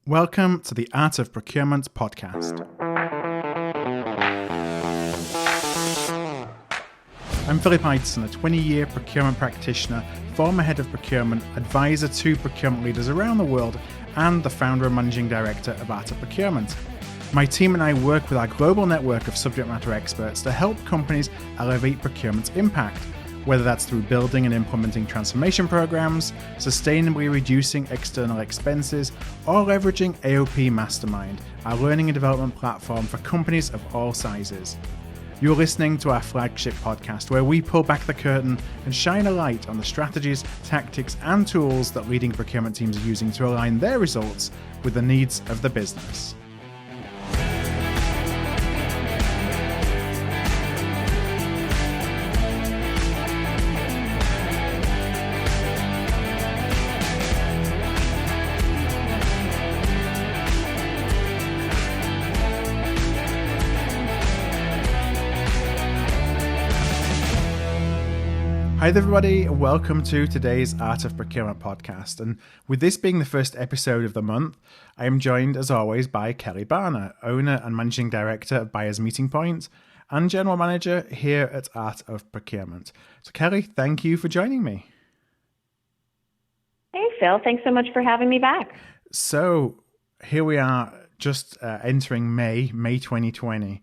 Welcome to the Art of Procurement podcast. I'm Philip Ideson, a 20-year procurement practitioner, former head of procurement, advisor to procurement leaders around the world, and the founder and managing director of Art of Procurement. My team and I work with our global network of subject matter experts to help companies elevate procurement's impact, whether that's through building and implementing transformation programs, sustainably reducing external expenses, or leveraging AOP Mastermind, our learning and development platform for companies of all sizes. You're listening to our flagship podcast, where we pull back the curtain and shine a light on the strategies, tactics, and tools that leading procurement teams are using to align their results with the needs of the business. Hi there everybody, welcome to today's Art of Procurement podcast. And with this being the first episode of the month, I am joined as always by Kelly Barner, owner and managing director of Buyers Meeting Point and general manager here at Art of Procurement. So Kelly, thank you for joining me. Hey Phil, thanks so much for having me back. So here we are just entering May 2020.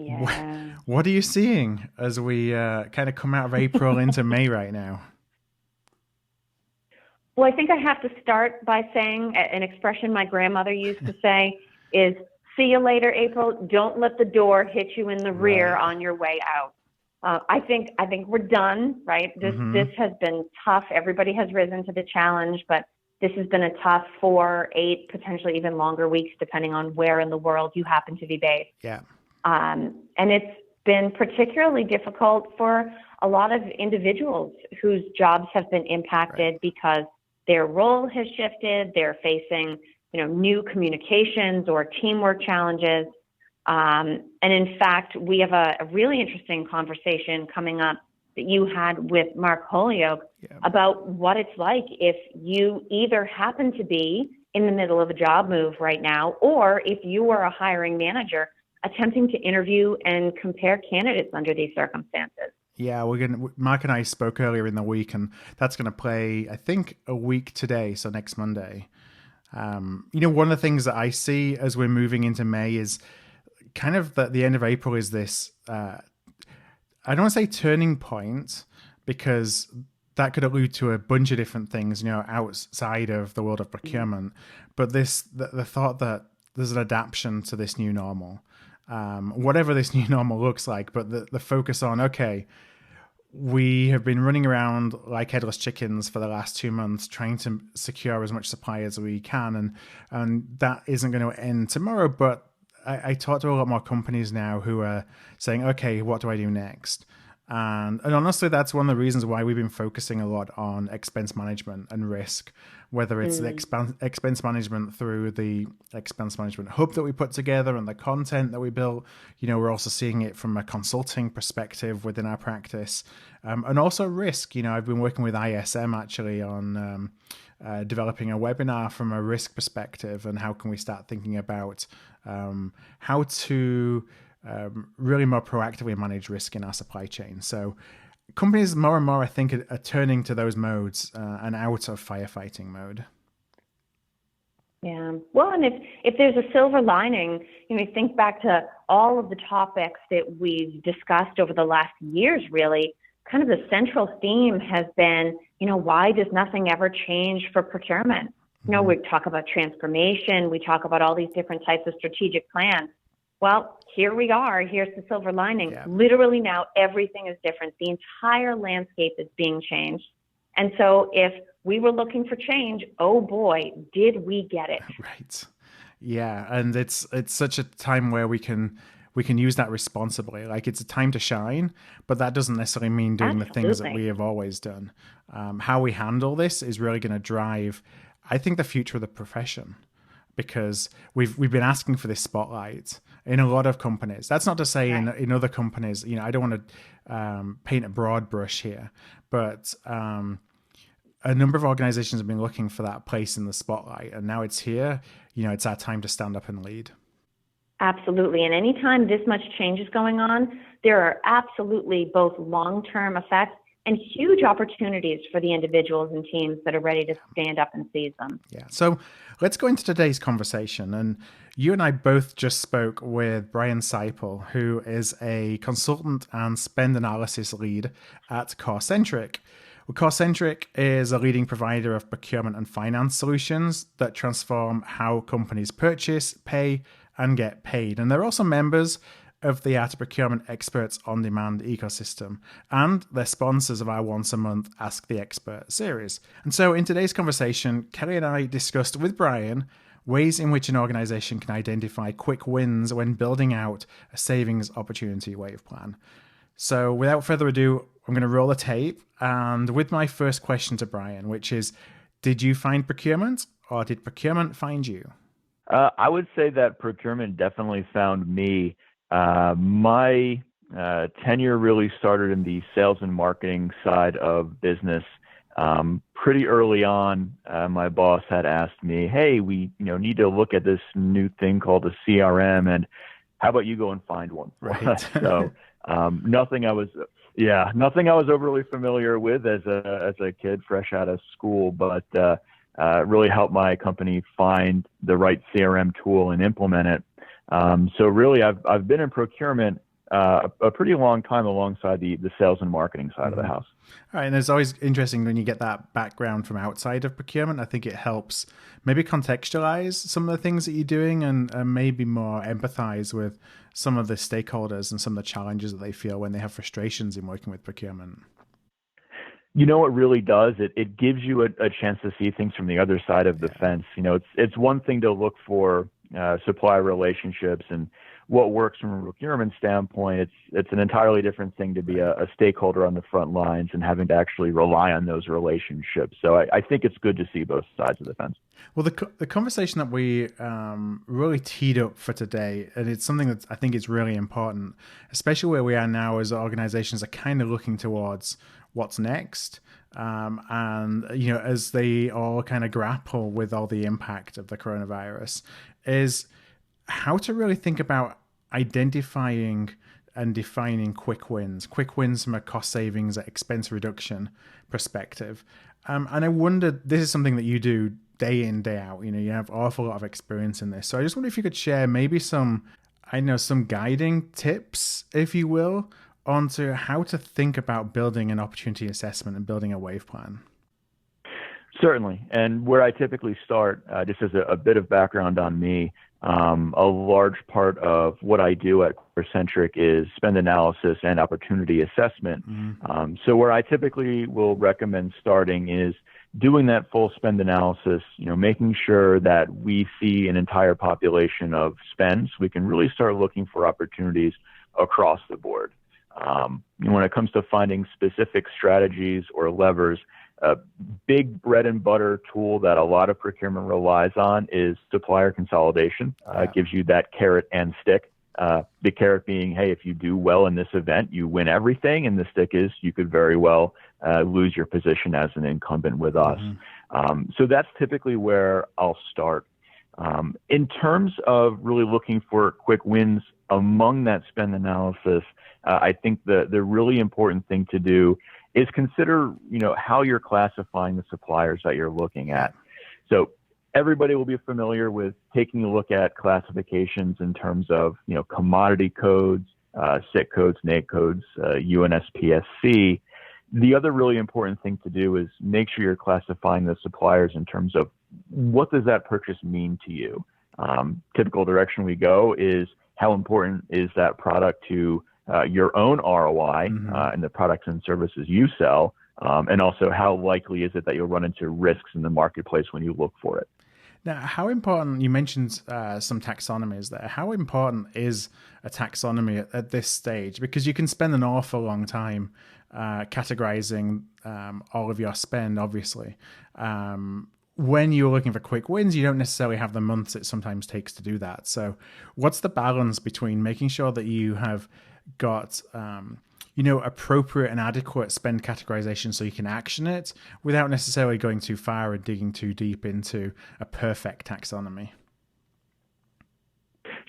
Yeah. What are you seeing as we kind of come out of April into May right now? Well, I think I have to start by saying an expression my grandmother used to say is, see you later, April. Don't let the door hit you in the rear on your way out. I think we're done, right? This has been tough. Everybody has risen to the challenge, but this has been a tough 4, 8, potentially even longer weeks, depending on where in the world you happen to be based. Yeah. And it's been particularly difficult for a lot of individuals whose jobs have been impacted because their role has shifted. They're facing, new communications or teamwork challenges. And in fact, we have a really interesting conversation coming up that you had with Mark Holyoke about what it's like if you either happen to be in the middle of a job move right now, or if you are a hiring manager attempting to interview and compare candidates under these circumstances. Yeah, Mark and I spoke earlier in the week, and that's going to play, I think, a week today, so next Monday. One of the things that I see as we're moving into May is kind of the end of April is this, I don't want to say turning point, because that could allude to a bunch of different things, outside of the world of procurement, but the thought that there's an adaptation to this new normal. Whatever this new normal looks like, but the focus on, okay, we have been running around like headless chickens for the last 2 months trying to secure as much supply as we can, and that isn't going to end tomorrow, but I talk to a lot more companies now who are saying, okay, what do I do next? And honestly, that's one of the reasons why we've been focusing a lot on expense management and risk, whether it's the expense management through the expense management hub that we put together and the content that we built. We're also seeing it from a consulting perspective within our practice, and also risk. I've been working with ISM actually on developing a webinar from a risk perspective, and how can we start thinking about how to really more proactively manage risk in our supply chain. So companies more and more, I think, are turning to those modes and out of firefighting mode. Yeah. Well, and if there's a silver lining, think back to all of the topics that we've discussed over the last years, really, kind of the central theme has been, why does nothing ever change for procurement? We talk about transformation. We talk about all these different types of strategic plans. Well, here we are. Here's the silver lining. Yeah. Literally now everything is different. The entire landscape is being changed. And so if we were looking for change, oh boy, did we get it. Right. Yeah. And it's such a time where we can use that responsibly. Like, it's a time to shine, but that doesn't necessarily mean doing the things that we have always done. How we handle this is really going to drive, I think, the future of the profession, because we've been asking for this spotlight in a lot of companies. That's not to say in other companies, I don't want to paint a broad brush here, but a number of organizations have been looking for that place in the spotlight, and now it's here. It's our time to stand up and lead. Absolutely. And anytime this much change is going on, there are absolutely both long-term effects and huge opportunities for the individuals and teams that are ready to stand up and seize them. Yeah. So let's go into today's conversation. And you and I both just spoke with Brian Seipel, who is a consultant and spend analysis lead at Corcentric. Well, Corcentric is a leading provider of procurement and finance solutions that transform how companies purchase, pay, and get paid. And they're also members of the Art of Procurement Experts on Demand ecosystem, and they're sponsors of our once a month Ask the Expert series. And so in today's conversation, Kelly and I discussed with Brian ways in which an organization can identify quick wins when building out a savings opportunity wave plan. So without further ado, I'm going to roll the tape, and with my first question to Brian, which is, did you find procurement, or did procurement find you? I would say that procurement definitely found me. My tenure really started in the sales and marketing side of business. Pretty early on, my boss had asked me, "Hey, we need to look at this new thing called a CRM, and how about you go and find one?" Right. So nothing I was overly familiar with as a kid fresh out of school, but really helped my company find the right CRM tool and implement it. So really, I've been in procurement a pretty long time alongside the sales and marketing side of the house. All right, and it's always interesting when you get that background from outside of procurement. I think it helps maybe contextualize some of the things that you're doing and maybe more empathize with some of the stakeholders and some of the challenges that they feel when they have frustrations in working with procurement. You know what really does? It gives you a chance to see things from the other side of the fence. It's one thing to look for supplier relationships and what works from a procurement standpoint. It's an entirely different thing to be a stakeholder on the front lines and having to actually rely on those relationships. So I think it's good to see both sides of the fence. Well, the conversation that we really teed up for today, and it's something that I think is really important, especially where we are now as organizations are kind of looking towards what's next. And, as they all kind of grapple with all the impact of the coronavirus, is how to really think about identifying and defining quick wins from a cost savings, expense reduction perspective. And I wondered, this is something that you do day in, day out. You have an awful lot of experience in this. So I just wonder if you could share maybe some guiding tips, if you will, onto how to think about building an opportunity assessment and building a wave plan. Certainly. And where I typically start, just as a bit of background on me, a large part of what I do at Corcentric is spend analysis and opportunity assessment. Mm-hmm. So where I typically will recommend starting is doing that full spend analysis, making sure that we see an entire population of spends. We can really start looking for opportunities across the board. When it comes to finding specific strategies or levers, a big bread and butter tool that a lot of procurement relies on is supplier consolidation. It gives you that carrot and stick. The carrot being, hey, if you do well in this event, you win everything. And the stick is you could very well lose your position as an incumbent with us. Mm-hmm. So that's typically where I'll start. In terms of really looking for quick wins among that spend analysis, I think the really important thing to do is consider, how you're classifying the suppliers that you're looking at. So everybody will be familiar with taking a look at classifications in terms of, commodity codes, SIC codes, NAIC codes, UNSPSC. The other really important thing to do is make sure you're classifying the suppliers in terms of what does that purchase mean to you. Typical direction we go is how important is that product to your own ROI and the products and services you sell, and also how likely is it that you'll run into risks in the marketplace when you look for it. Now, how important, you mentioned some taxonomies there. How important is a taxonomy at this stage? Because you can spend an awful long time categorizing all of your spend, obviously. When you're looking for quick wins, you don't necessarily have the months it sometimes takes to do that. So what's the balance between making sure that you have got appropriate and adequate spend categorization so you can action it without necessarily going too far and digging too deep into a perfect taxonomy?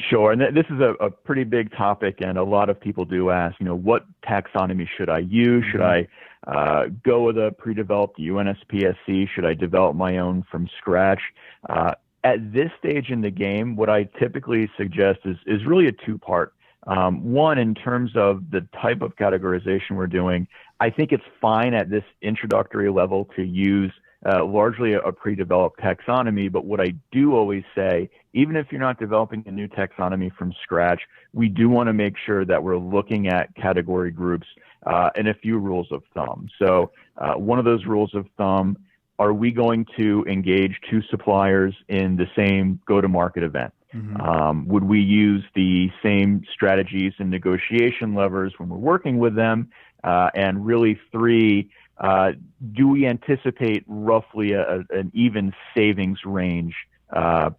Sure. And this is a pretty big topic, and a lot of people do ask, what taxonomy should I use? Should I go with a pre-developed UNSPSC? Should I develop my own from scratch? At this stage in the game, what I typically suggest is really a two-part. One, in terms of the type of categorization we're doing, I think it's fine at this introductory level to use largely a pre-developed taxonomy. But what I do always say, even if you're not developing a new taxonomy from scratch, we do want to make sure that we're looking at category groups and a few rules of thumb. So one of those rules of thumb, are we going to engage two suppliers in the same go-to-market event? Mm-hmm. Would we use the same strategies and negotiation levers when we're working with them? And really, three, do we anticipate roughly an even savings range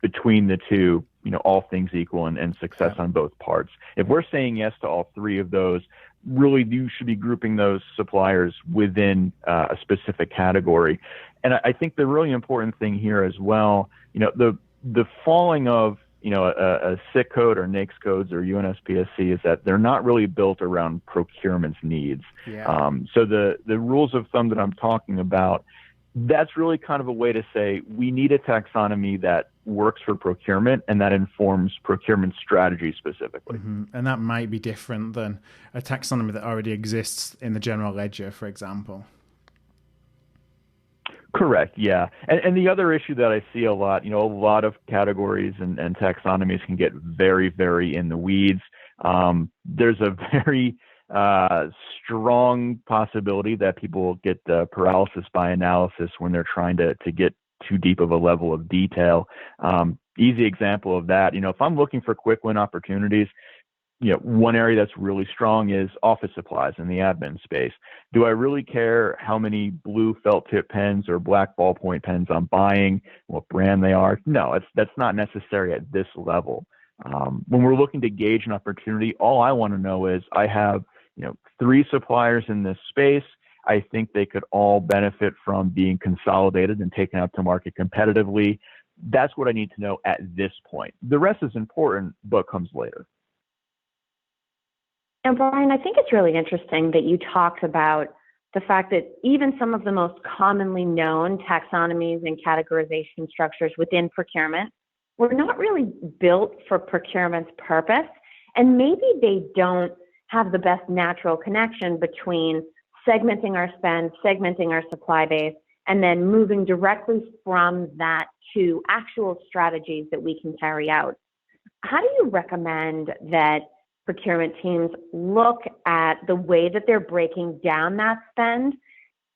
between the two, all things equal, and success on both parts? If we're saying yes to all three of those, really you should be grouping those suppliers within a specific category. And I think the really important thing here as well, the falling of a SIC code or NAICS codes or UNSPSC is that they're not really built around procurement's needs. Yeah. So the rules of thumb that I'm talking about, that's really kind of a way to say we need a taxonomy that works for procurement and that informs procurement strategy specifically. Mm-hmm. And that might be different than a taxonomy that already exists in the general ledger, for example. Correct. Yeah. And the other issue that I see a lot, a lot of categories and taxonomies can get very, very in the weeds. There's a very strong possibility that people get paralysis by analysis when they're trying to get too deep of a level of detail. Easy example of that, if I'm looking for quick win opportunities, one area that's really strong is office supplies in the admin space. Do I really care how many blue felt tip pens or black ballpoint pens I'm buying, what brand they are? No, that's not necessary at this level. When we're looking to gauge an opportunity, all I want to know is I have, three suppliers in this space. I think they could all benefit from being consolidated and taken out to market competitively. That's what I need to know at this point. The rest is important, but comes later. And Brian, I think it's really interesting that you talked about the fact that even some of the most commonly known taxonomies and categorization structures within procurement were not really built for procurement's purpose. And maybe they don't have the best natural connection between segmenting our spend, segmenting our supply base, and then moving directly from that to actual strategies that we can carry out. How do you recommend that procurement teams look at the way that they're breaking down that spend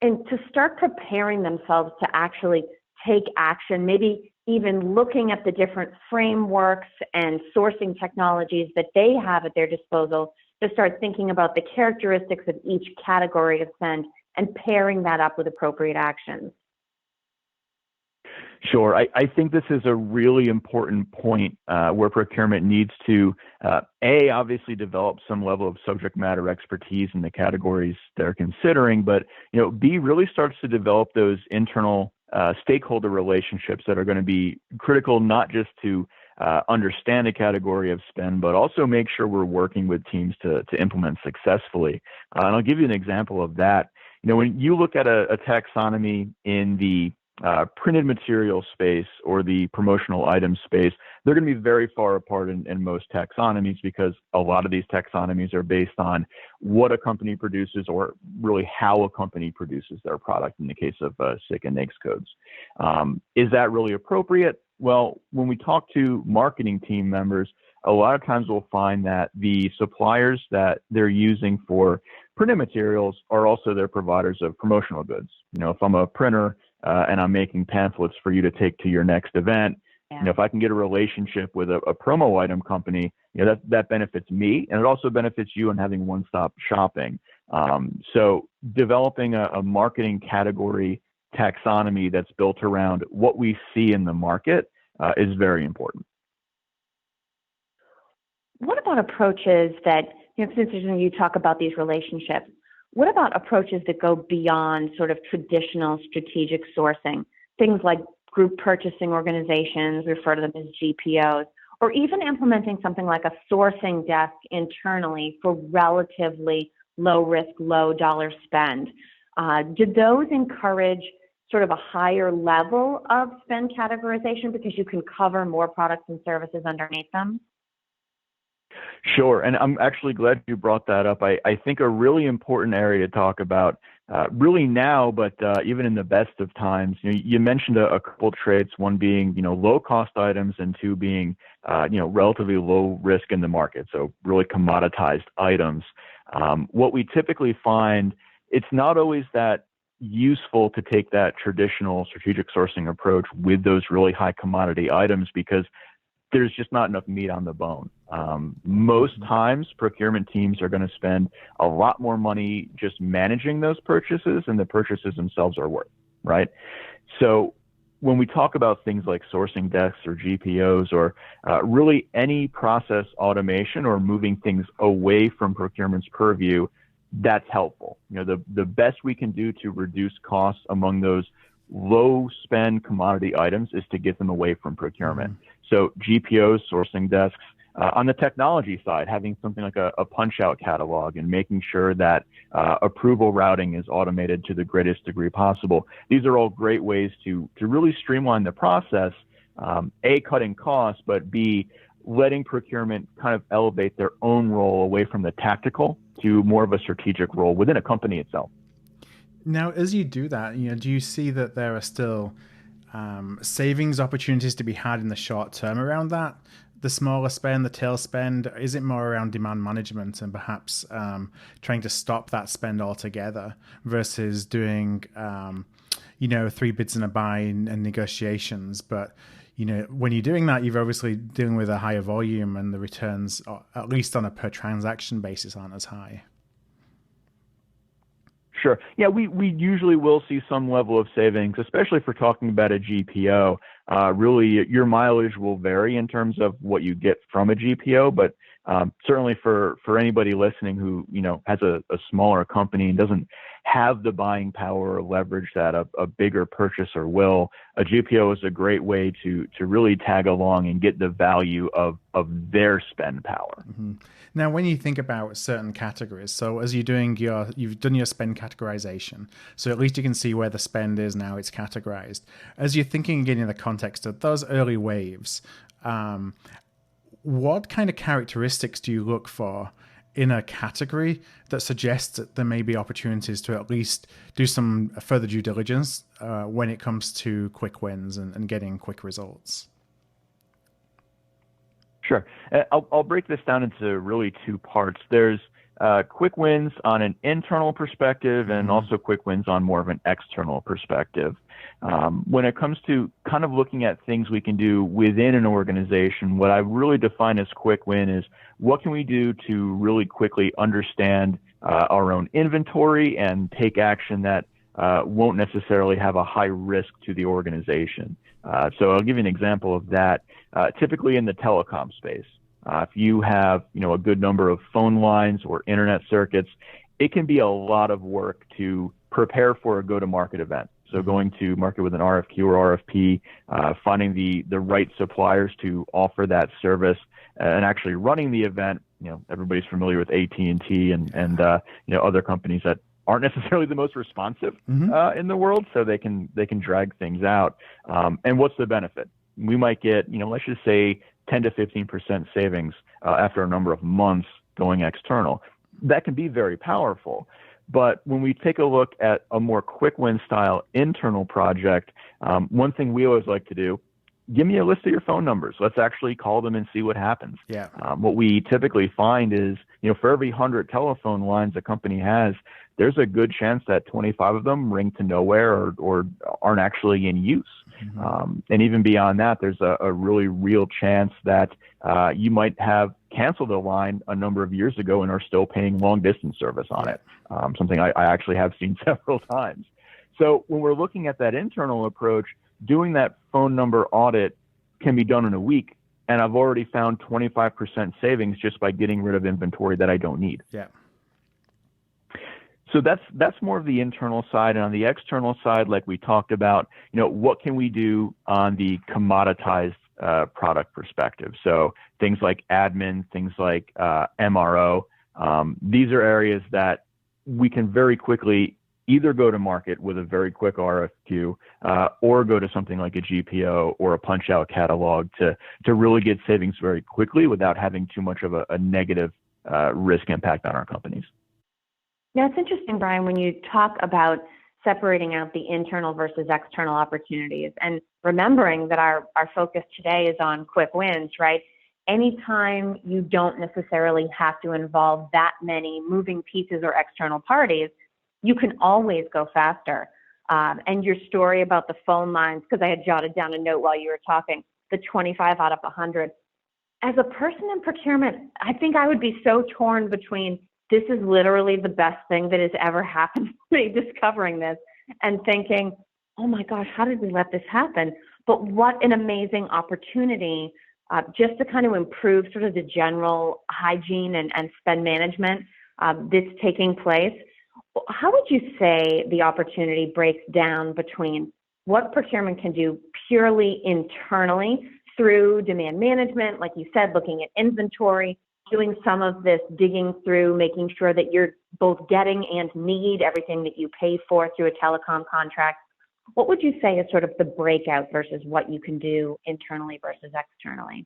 and to start preparing themselves to actually take action, maybe even looking at the different frameworks and sourcing technologies that they have at their disposal to start thinking about the characteristics of each category of spend and pairing that up with appropriate actions? Sure. I think this is a really important point where procurement needs to, obviously develop some level of subject matter expertise in the categories they're considering, but, B, really starts to develop those internal stakeholder relationships that are going to be critical, not just to understand a category of spend, but also make sure we're working with teams to implement successfully. And I'll give you an example of that. When you look at a taxonomy in the printed material space or the promotional item space, they're going to be very far apart in most taxonomies because a lot of these taxonomies are based on what a company produces or really how a company produces their product in the case of SIC and NAICS codes. Is that really appropriate? Well, when we talk to marketing team members, a lot of times we'll find that the suppliers that they're using for printed materials are also their providers of promotional goods. If I'm a printer and I'm making pamphlets for you to take to your next event, if I can get a relationship with a promo item company, that benefits me, and it also benefits you in having one-stop shopping. So developing a marketing category taxonomy that's built around what we see in the market is very important. What about approaches that it's interesting you talk about these relationships. What about approaches that go beyond sort of traditional strategic sourcing? Things like group purchasing organizations, refer to them as GPOs, or even implementing something like a sourcing desk internally for relatively low risk, low dollar spend. Do those encourage sort of a higher level of spend categorization because you can cover more products and services underneath them? Sure, and I'm actually glad you brought that up. I think a really important area to talk about, really now, but even in the best of times. You mentioned a couple traits, one being low cost items, and two being relatively low risk in the market, so really commoditized items. What we typically find, it's not always that useful to take that traditional strategic sourcing approach with those really high commodity items because there's just not enough meat on the bone. Most times, procurement teams are going to spend a lot more money just managing those purchases than the purchases themselves are worth, right? So when we talk about things like sourcing desks or GPOs or really any process automation or moving things away from procurement's purview, that's helpful. The best we can do to reduce costs among those low spend commodity items is to get them away from procurement. So GPOs, sourcing desks, on the technology side, having something like a punch out catalog and making sure that approval routing is automated to the greatest degree possible. These are all great ways to really streamline the process, A, cutting costs, but B, letting procurement kind of elevate their own role away from the tactical to more of a strategic role within a company itself. Now, as you do that, do you see that there are still savings opportunities to be had in the short term around that? The smaller spend, the tail spend, is it more around demand management and perhaps trying to stop that spend altogether versus doing, 3 bids and a buy and negotiations? But, when you're doing that, you're obviously dealing with a higher volume and the returns, at least on a per transaction basis, aren't as high. Sure. Yeah, we usually will see some level of savings, especially if we're talking about a GPO. Really, your mileage will vary in terms of what you get from a GPO, but certainly for anybody listening who has a smaller company and doesn't have the buying power or leverage that a bigger purchaser will, a GPO is a great way to really tag along and get the value of their spend power. Mm-hmm. Now, when you think about certain categories, so as you've done your spend categorization, so at least you can see where the spend is now, it's categorized. As you're thinking again in the context of those early waves, what kind of characteristics do you look for in a category that suggests that there may be opportunities to at least do some further due diligence when it comes to quick wins and getting quick results? Sure. I'll break this down into really two parts. There's quick wins on an internal perspective and also quick wins on more of an external perspective. When it comes to kind of looking at things we can do within an organization, what I really define as quick win is what can we do to really quickly understand our own inventory and take action that won't necessarily have a high risk to the organization. So I'll give you an example of that. Typically in the telecom space, if you have a good number of phone lines or internet circuits, it can be a lot of work to prepare for a go-to-market event. So going to market with an RFQ or RFP, finding the right suppliers to offer that service, and actually running the event. Everybody's familiar with AT&T and other companies that aren't necessarily the most responsive in the world, so they can drag things out. And what's the benefit? We might get, let's just say 10 to 15% savings after a number of months going external. That can be very powerful. But when we take a look at a more quick win style internal project, one thing we always like to do, give me a list of your phone numbers. Let's actually call them and see what happens. Yeah. What we typically find is, for every 100 telephone lines a company has, there's a good chance that 25 of them ring to nowhere or aren't actually in use. And even beyond that, there's a really real chance that you might have canceled a line a number of years ago and are still paying long distance service on it. Something I actually have seen several times. So when we're looking at that internal approach, doing that phone number audit can be done in a week, and I've already found 25% savings just by getting rid of inventory that I don't need. Yeah. So that's more of the internal side. And on the external side, like we talked about, what can we do on the commoditized product perspective? So things like admin, things like MRO, these are areas that we can very quickly either go to market with a very quick RFQ or go to something like a GPO or a punch-out catalog to really get savings very quickly without having too much of a negative risk impact on our companies. Now, it's interesting, Brian, when you talk about separating out the internal versus external opportunities and remembering that our focus today is on quick wins, right? Anytime you don't necessarily have to involve that many moving pieces or external parties, you can always go faster. And your story about the phone lines, because I had jotted down a note while you were talking, the 25 out of 100. As a person in procurement, I think I would be so torn between this is literally the best thing that has ever happened to me, discovering this, and thinking, oh my gosh, how did we let this happen? But what an amazing opportunity just to kind of improve sort of the general hygiene and spend management that's taking place. How would you say the opportunity breaks down between what procurement can do purely internally through demand management, like you said, looking at inventory, doing some of this digging through, making sure that you're both getting and need everything that you pay for through a telecom contract? What would you say is sort of the breakout versus what you can do internally versus externally?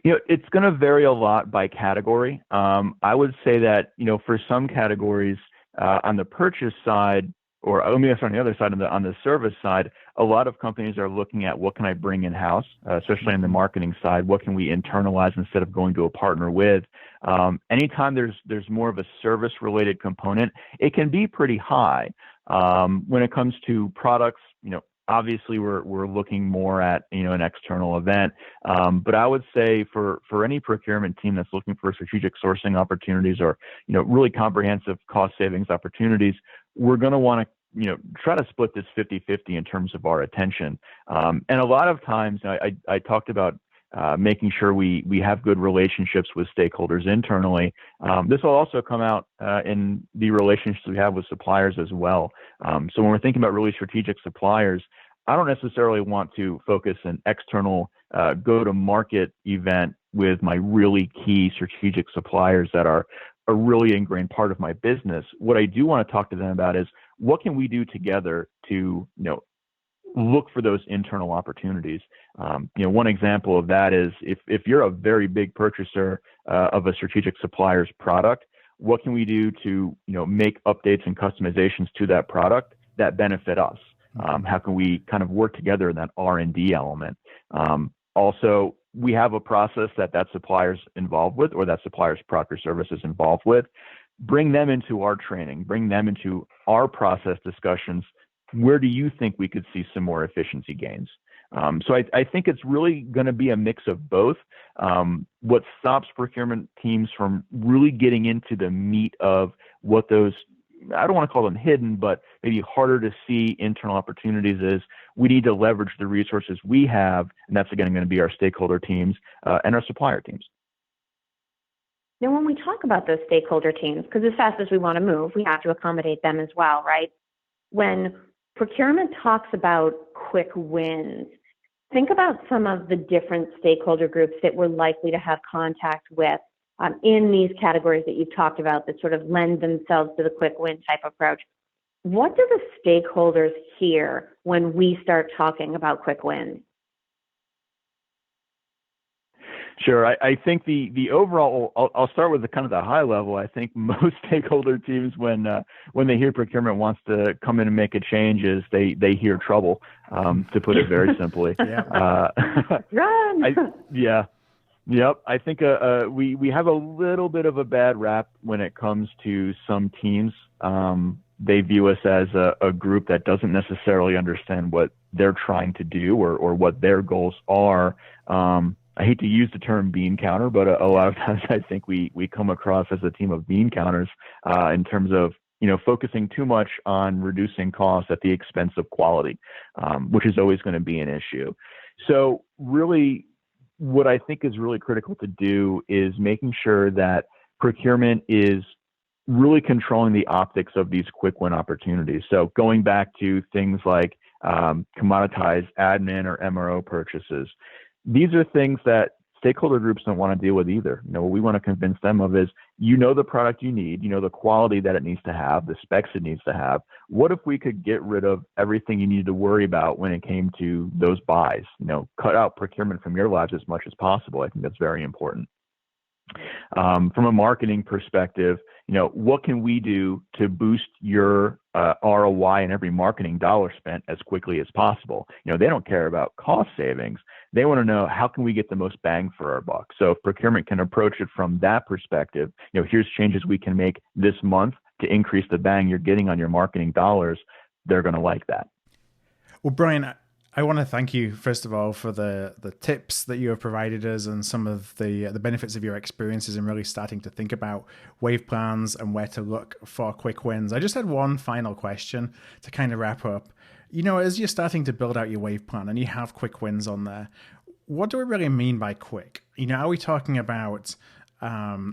It's going to vary a lot by category. I would say that, for some categories on the purchase side, or let me ask on the other side, on the service side, a lot of companies are looking at what can I bring in-house, especially on the marketing side. What can we internalize instead of going to a partner with? Anytime there's more of a service-related component, it can be pretty high. When it comes to products, obviously we're looking more at an external event. But I would say for any procurement team that's looking for strategic sourcing opportunities or really comprehensive cost savings opportunities, we're going to want to try to split this 50-50 in terms of our attention. And a lot of times I talked about making sure we have good relationships with stakeholders internally. This will also come out in the relationships we have with suppliers as well. So when we're thinking about really strategic suppliers, I don't necessarily want to focus an external go-to-market event with my really key strategic suppliers that are a really ingrained part of my business. What I do want to talk to them about is what can we do together to look for those internal opportunities. One example of that is if you're a very big purchaser of a strategic supplier's product, what can we do to make updates and customizations to that product that benefit us? How can we kind of work together in that R&D element? Also, we have a process that supplier's involved with, or that supplier's product or service is involved with. Bring them into our training, bring them into our process discussions. Where do you think we could see some more efficiency gains? So I think it's really going to be a mix of both. What stops procurement teams from really getting into the meat of what those, I don't want to call them hidden, but maybe harder to see internal opportunities is we need to leverage the resources we have, and that's again going to be our stakeholder teams and our supplier teams. Now, when we talk about those stakeholder teams, because as fast as we want to move, we have to accommodate them as well, right? When procurement talks about quick wins, think about some of the different stakeholder groups that we're likely to have contact with in these categories that you've talked about that sort of lend themselves to the quick win type approach. What do the stakeholders hear when we start talking about quick wins? Sure. I think the overall, I'll start with the kind of the high level. I think most stakeholder teams, when they hear procurement wants to come in and make a change, is they hear trouble, to put it very simply. Run! Yep. I think we have a little bit of a bad rap when it comes to some teams. They view us as a group that doesn't necessarily understand what they're trying to do or what their goals are. I hate to use the term bean counter, but a lot of times I think we come across as a team of bean counters in terms of focusing too much on reducing costs at the expense of quality, which is always going to be an issue. So really what I think is really critical to do is making sure that procurement is really controlling the optics of these quick win opportunities. So going back to things like commoditized admin or MRO purchases, these are things that stakeholder groups don't want to deal with either. What we want to convince them of is, the product you need, the quality that it needs to have, the specs it needs to have. What if we could get rid of everything you needed to worry about when it came to those buys? Cut out procurement from your lives as much as possible. I think that's very important. From a marketing perspective, what can we do to boost your ROI in every marketing dollar spent as quickly as possible? They don't care about cost savings. They want to know, how can we get the most bang for our buck? So if procurement can approach it from that perspective, here's changes we can make this month to increase the bang you're getting on your marketing dollars, they're going to like that. Well, Brian, I want to thank you, first of all, for the tips that you have provided us and some of the benefits of your experiences in really starting to think about wave plans and where to look for quick wins. I just had one final question to kind of wrap up. As you're starting to build out your wave plan and you have quick wins on there, what do we really mean by quick? Are we talking about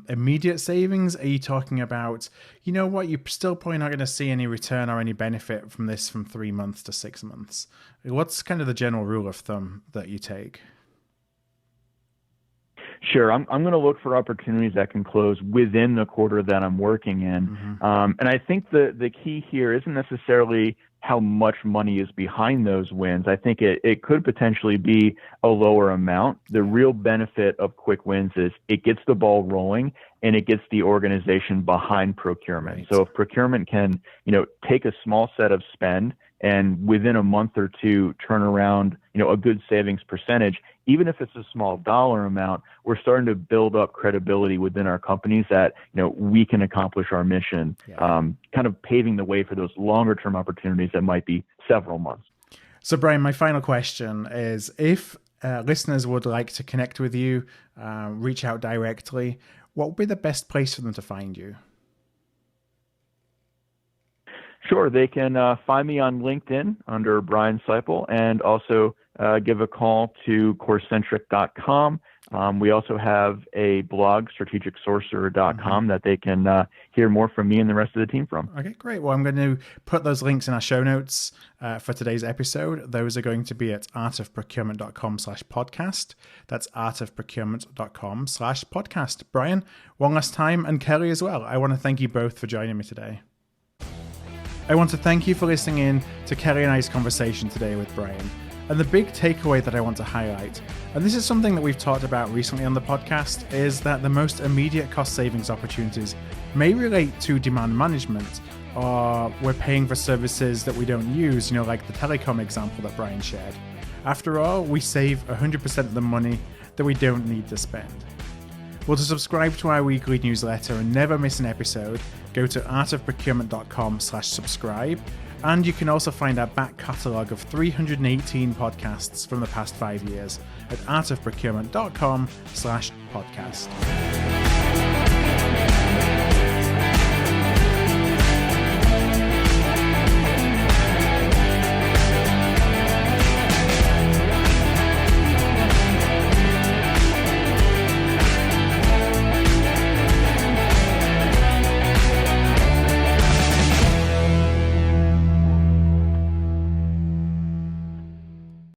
immediate savings? Are you talking about, you're still probably not going to see any return or any benefit from this from 3 months to 6 months? What's kind of the general rule of thumb that you take? Sure. I'm going to look for opportunities that can close within the quarter that I'm working in. Mm-hmm. And I think the key here isn't necessarily how much money is behind those wins. I think it could potentially be a lower amount. The real benefit of quick wins is it gets the ball rolling and it gets the organization behind procurement. Right. So if procurement can, take a small set of spend and within a month or two turn around, a good savings percentage, even if it's a small dollar amount, we're starting to build up credibility within our companies that, we can accomplish our mission, kind of paving the way for those longer term opportunities that might be several months. So Brian, my final question is, if listeners would like to connect with you, reach out directly, what would be the best place for them to find you? Sure. They can find me on LinkedIn under Brian Seipel, and also give a call to Corcentric.com. We also have a blog, strategicsourcer.com, that they can hear more from me and the rest of the team from. Okay, great. Well, I'm going to put those links in our show notes for today's episode. Those are going to be at artofprocurement.com/podcast. That's artofprocurement.com/podcast. Brian, one last time, and Kelly as well, I want to thank you both for joining me today. I want to thank you for listening in to Kelly and I's conversation today with Brian. And the big takeaway that I want to highlight, and this is something that we've talked about recently on the podcast, is that the most immediate cost savings opportunities may relate to demand management, or we're paying for services that we don't use, like the telecom example that Brian shared. After all, we save 100% of the money that we don't need to spend. Well, to subscribe to our weekly newsletter and never miss an episode, go to artofprocurement.com/subscribe. And you can also find our back catalogue of 318 podcasts from the past 5 years at artofprocurement.com/podcast.